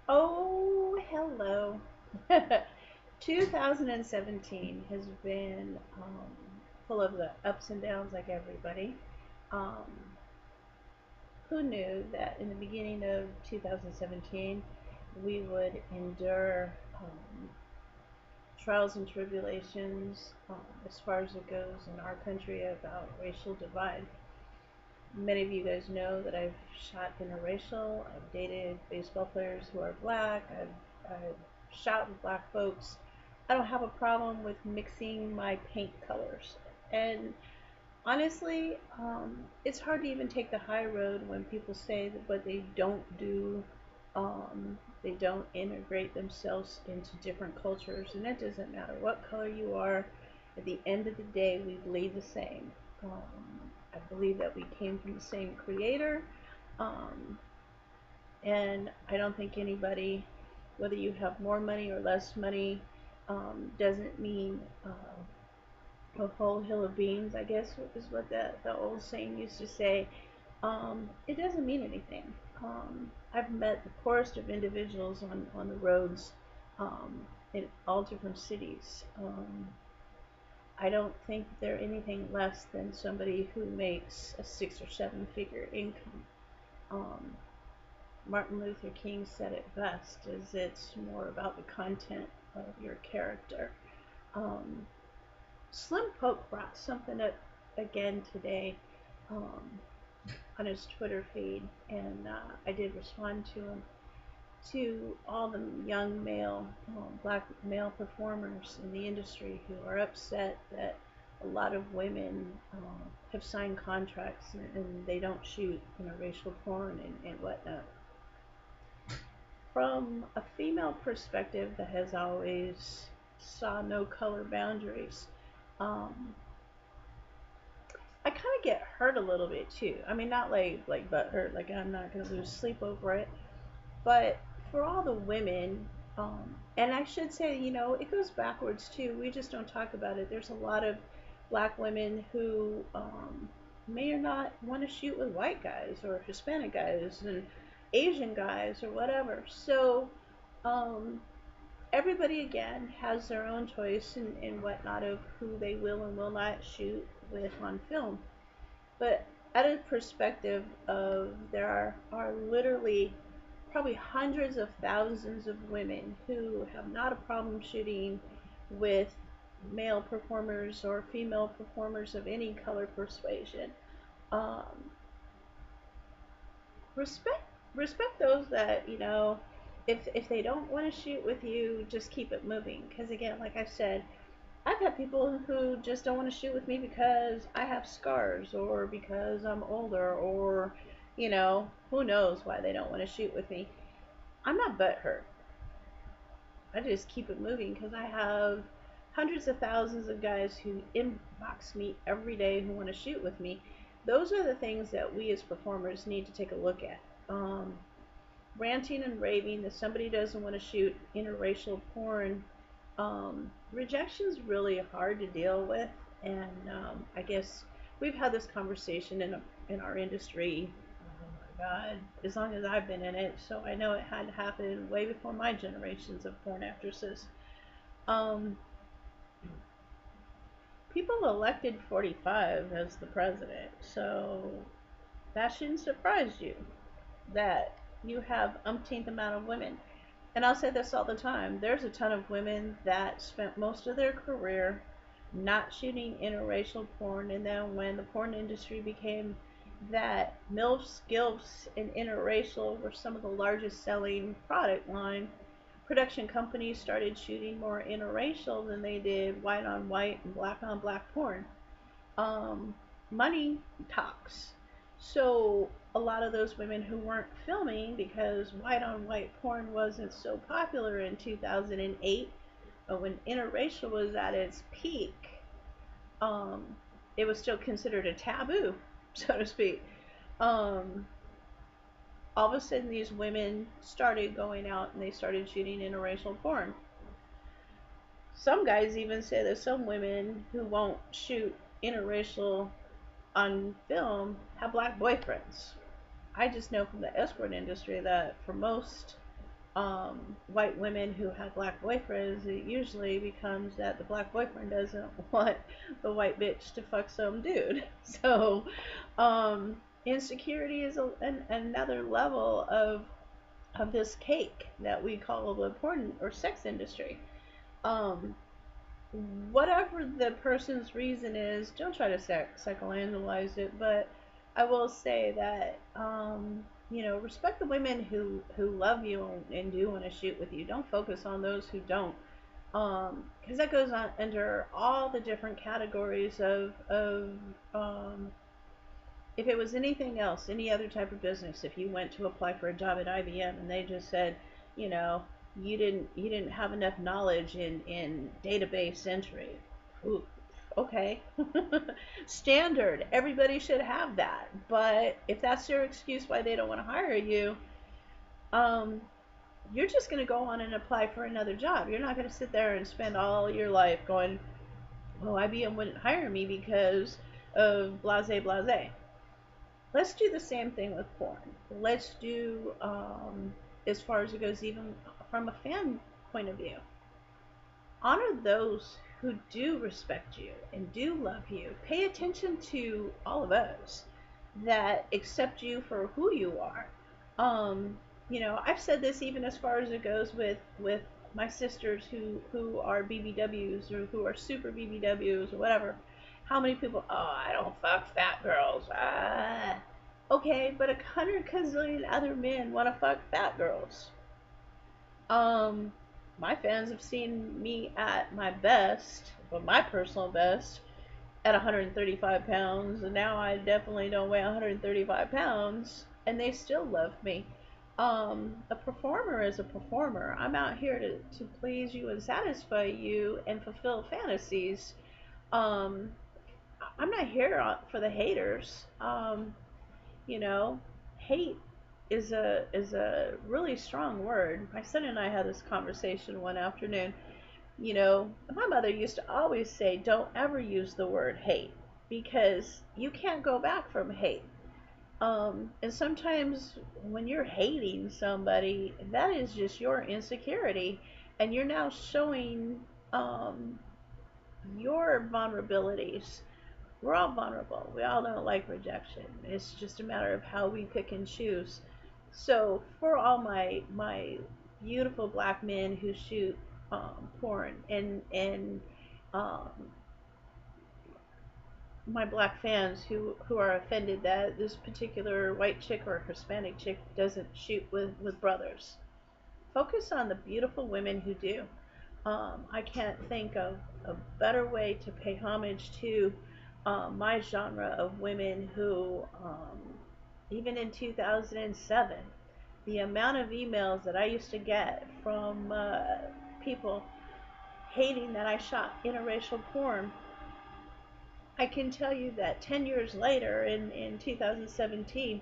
Oh, hello. 2017 has been full of the ups and downs like everybody. Um, who knew that in the beginning of 2017 we would endure trials and tribulations as far as it goes in our country about racial divide? Many of you guys know that I've shot interracial. I've dated baseball players who are black. I've shot with black folks. I don't have a problem with mixing my paint colors. And honestly, it's hard to even take the high road when people say that what they don't do, they don't integrate themselves into different cultures. And it doesn't matter what color you are. At the end of the day, we bleed the same. I believe that we came from the same creator. Um, and I don't think anybody, whether you have more money or less money, doesn't mean a whole hill of beans, I guess is what the old saying used to say. It doesn't mean anything. I've met the poorest of individuals on the roads um, in all different cities. I don't think they're anything less than somebody who makes a 6 or 7 figure income. Um, Martin Luther King said it best, is it's more about the content of your character. Um, Slim Poke brought something up again today um, on his Twitter feed, and I did respond to him. To all the young black male performers in the industry who are upset that a lot of women have signed contracts and they don't shoot racial porn and whatnot. From a female perspective that has always saw no color boundaries, um, I kind of get hurt a little bit too. I mean, not like butt hurt, like I'm not gonna lose sleep over it, but for all the women, and I should say, it goes backwards too. We just don't talk about it. There's a lot of black women who may or not want to shoot with white guys or Hispanic guys and Asian guys or whatever. So um, everybody again has their own choice and whatnot of who they will and will not shoot with on film. But at a perspective of there are literally probably hundreds of thousands of women who have not a problem shooting with male performers or female performers of any color persuasion. Um, respect respect those that if they don't want to shoot with you, just keep it moving. Because again, like I said, I've had people who just don't want to shoot with me because I have scars or because I'm older or who knows why they don't want to shoot with me. I'm not butthurt. I just keep it moving because I have hundreds of thousands of guys who inbox me every day who want to shoot with me. Those are the things that we as performers need to take a look at. Ranting and raving that somebody doesn't want to shoot interracial porn. Rejection's really hard to deal with, and I guess we've had this conversation in our industry. Oh my God, as long as I've been in it, so I know it had happened way before my generations of porn actresses. Um, People elected 45 as the president, so that shouldn't surprise you that you have umpteenth amount of women. And I'll say this all the time, there's a ton of women that spent most of their career not shooting interracial porn, and then when the porn industry became that MILFs, GILFs, and interracial were some of the largest selling product line, production companies started shooting more interracial than they did white on white and black on black porn. um, Money talks. So a lot of those women who weren't filming because white on white porn wasn't so popular in 2008, but when interracial was at its peak, um, it was still considered a taboo, so to speak. Um, all of a sudden, these women started going out and they started shooting interracial porn. Some guys even say that some women who won't shoot interracial on film have black boyfriends. I just know from the escort industry that for most white women who have black boyfriends, it usually becomes that the black boyfriend doesn't want the white bitch to fuck some dude. So, um, insecurity is another level of this cake that we call the porn or sex industry. Um, Whatever the person's reason is, don't try to psychoanalyze it, but I will say that respect the women who love you and do want to shoot with you. Don't focus on those who don't, because that goes on under all the different categories of if it was anything else, any other type of business. If you went to apply for a job at IBM and they just said, you know, you didn't have enough knowledge in database entry. Ooh, okay. Standard. Everybody should have that. But if that's your excuse why they don't want to hire you, um, you're just going to go on and apply for another job. You're not going to sit there and spend all your life going, well, IBM wouldn't hire me because of blase blase. Let's do the same thing with porn. Let's do, as far as it goes, even from a fan point of view, honor those who do respect you and do love you. Pay attention to all of us that accept you for who you are. I've said this even as far as it goes with my sisters who are BBWs or who are super BBWs or whatever. How many people? Oh, I don't fuck fat girls. Ah. Okay, but 100 gazillion other men want to fuck fat girls. Um, my fans have seen me at my best, well, my personal best, at 135 pounds, and now I definitely don't weigh 135 pounds, and they still love me. A performer is a performer. I'm out here to please you and satisfy you and fulfill fantasies. Um, I'm not here for the haters. You know, hate is a really strong word. My son and I had this conversation one afternoon. My mother used to always say, "Don't ever use the word hate because you can't go back from hate." And sometimes when you're hating somebody, that is just your insecurity, and you're now showing um, your vulnerabilities. We're all vulnerable. We all don't like rejection. It's just a matter of how we pick and choose. So for all my beautiful black men who shoot porn and um, my black fans who are offended that this particular white chick or Hispanic chick doesn't shoot with brothers, focus on the beautiful women who do. I can't think of a better way to pay homage to my genre of women who, even in 2007, the amount of emails that I used to get from people hating that I shot interracial porn. I can tell you that 10 years later, in 2017,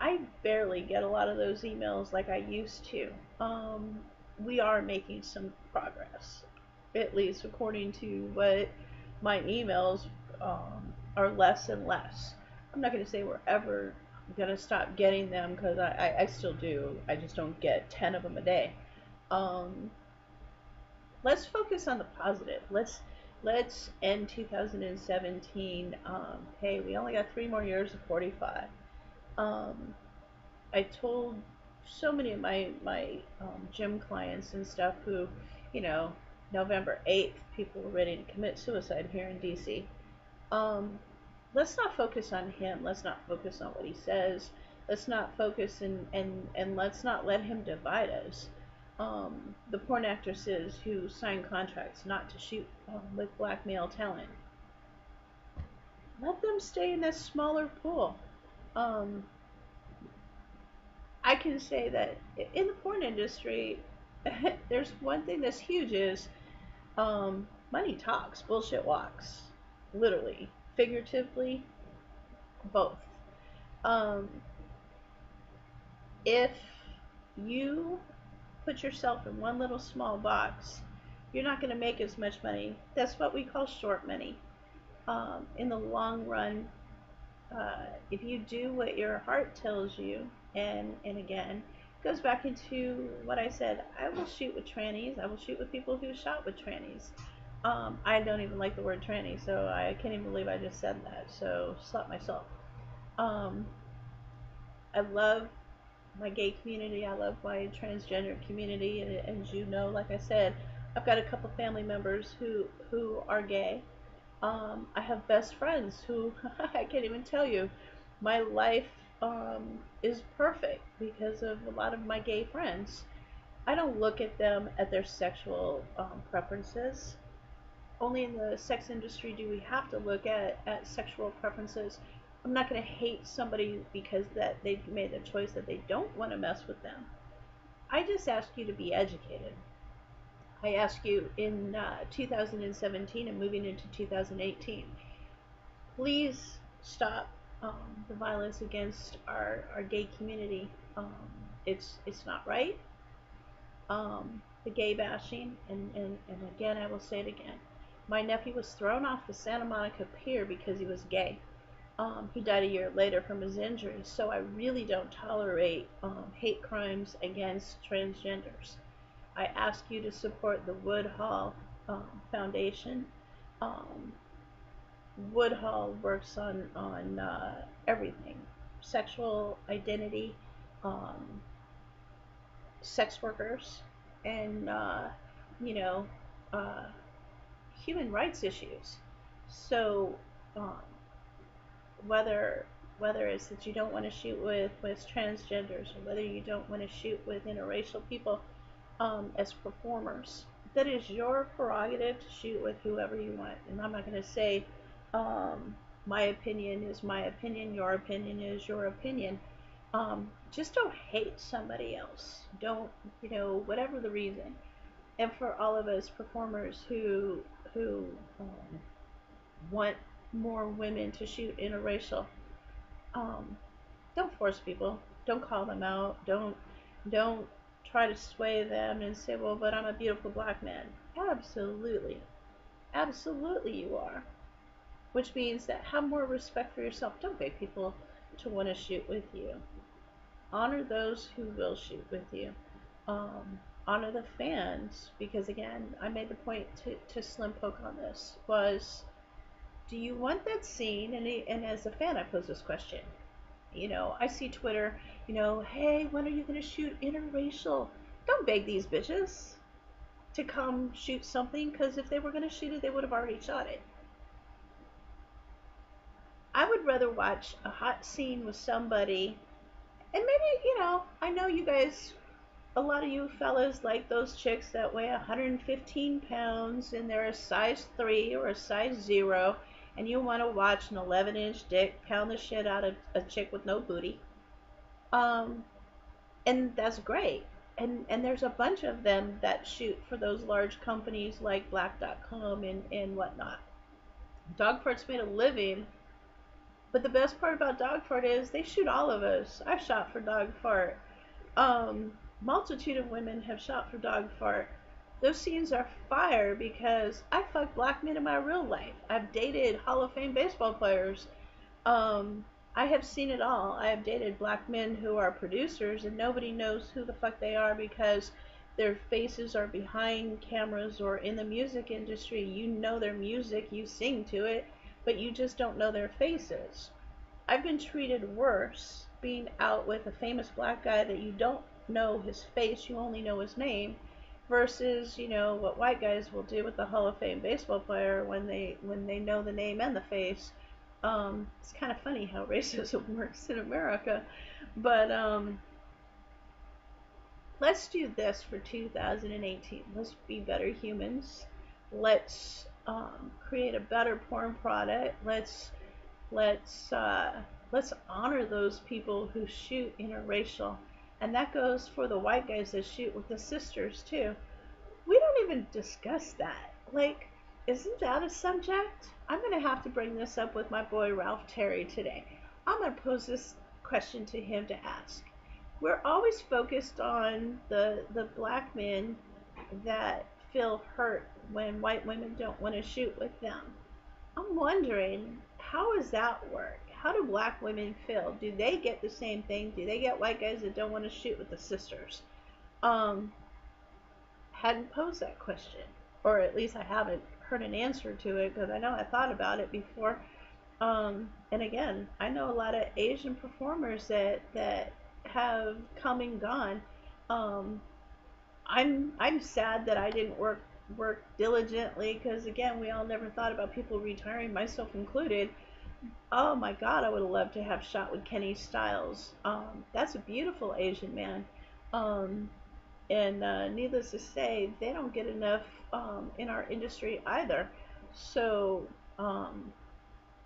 I barely get a lot of those emails like I used to. Um, we are making some progress, at least according to what my emails are less and less. I'm not going to say we're ever going to stop getting them because I still do. I just don't get 10 of them a day. Um, let's focus on the positive. Let's end 2017. Hey, we only got 3 more years of 45. Um, I told so many of my gym clients and stuff who, you know, November 8th, people were ready to commit suicide here in DC. Um, let's not focus on him. Let's not focus on what he says. Let's not focus and let's not let him divide us. The porn actresses who sign contracts not to shoot with black male talent, let them stay in this smaller pool. Um, I can say that in the porn industry, there's one thing that's huge is money talks, bullshit walks. Literally, figuratively, both. Um, if you put yourself in one little small box, you're not going to make as much money. That's what we call short money. In the long run, if you do what your heart tells you, and again, Goes back into what I said. I will shoot with trannies. I will shoot with people who shot with trannies. I don't even like the word tranny, so I can't even believe I just said that. So slap myself. Um, I love my gay community. I love my transgender community, and as you know, like I said, I've got a couple family members who are gay. I have best friends who I can't even tell you. My life is perfect because of a lot of my gay friends. I don't look at them at their sexual preferences. Only in the sex industry do we have to look at sexual preferences. I'm not going to hate somebody because that they've made a choice that they don't want to mess with them. I just ask you to be educated. I ask you in 2017 and moving into 2018, please stop the violence against our gay community. Um, it's not right. The gay bashing, and again, I will say it again. My nephew was thrown off the Santa Monica Pier because he was gay. He died a year later from his injuries, so I really don't tolerate hate crimes against transgenders. I ask you to support the Woodhull Foundation. Um, Woodhull works on everything, sexual identity, um, sex workers, and you know, uh, human rights issues. So um, whether whether it's that you don't want to shoot with transgenders or whether you don't want to shoot with interracial people as performers, that is your prerogative to shoot with whoever you want. And I'm not going to say my opinion is my opinion, your opinion is your opinion. Just don't hate somebody else. Don't, whatever the reason. And for all of us performers who want more women to shoot interracial, um, don't force people. Don't call them out. Don't try to sway them and say, well, but I'm a beautiful black man. Absolutely, absolutely, you are. Which means that have more respect for yourself. Don't beg people to want to shoot with you. Honor those who will shoot with you. Honor the fans, because again, I made the point to Slim Poke on this, was do you want that scene? And as a fan, I pose this question. I see Twitter, hey, when are you going to shoot interracial? Don't beg these bitches to come shoot something, because if they were going to shoot it, they would have already shot it. I would rather watch a hot scene with somebody, and maybe, I know you guys, a lot of you fellas like those chicks that weigh 115 pounds and they're a size 3 or a size 0, and you want to watch an 11-inch dick pound the shit out of a chick with no booty. And that's great. And there's a bunch of them that shoot for those large companies like Black.com and whatnot. Dogpart's made a living, but the best part about Dogfart is they shoot all of us. I've shot for Dogfart. Multitude of women have shot for Dogfart. Those scenes are fire because I fuck black men in my real life. I've dated Hall of Fame baseball players. I have seen it all. I have dated black men who are producers and nobody knows who the fuck they are because their faces are behind cameras or in the music industry. You know their music, you sing to it, but you just don't know their faces. I've been treated worse being out with a famous black guy that you don't know his face, you only know his name, versus, what white guys will do with the Hall of Fame baseball player when they know the name and the face. It's kind of funny how racism works in America, but let's do this for 2018. Let's be better humans. Let's create a better porn product. Let's honor those people who shoot interracial, and that goes for the white guys that shoot with the sisters too. We don't even discuss that. Like, isn't that a subject? I'm going to have to bring this up with my boy Ralph Terry today. I'm going to pose this question to him to ask. We're always focused on the black men that feel hurt when white women don't want to shoot with them. I'm wondering, how does that work? how do black women feel? Do they get the same thing? Do they get white guys that don't want to shoot with the sisters? Um, hadn't posed that question, or at least I haven't heard an answer to it, because I know I thought about it before. And again, I know a lot of Asian performers that have come and gone. Um, I'm sad that I didn't work diligently, because again, we all never thought about people retiring, myself included. Oh my God, I would have loved to have shot with Kenny Styles. That's a beautiful Asian man. Um, and needless to say, they don't get enough in our industry either. So um,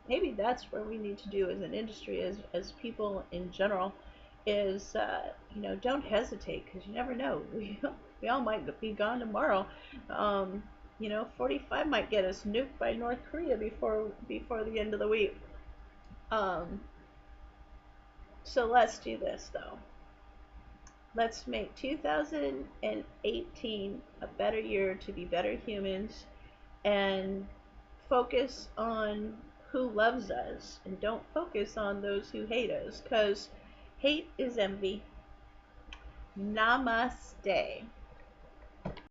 maybe that's where we need to do as an industry, as people in general, is don't hesitate, because you never know. We all might be gone tomorrow. 45 might get us nuked by North Korea before the end of the week. Um, so let's do this though. Let's make 2018 a better year to be better humans, and focus on who loves us and don't focus on those who hate us, because hate is envy. Namaste.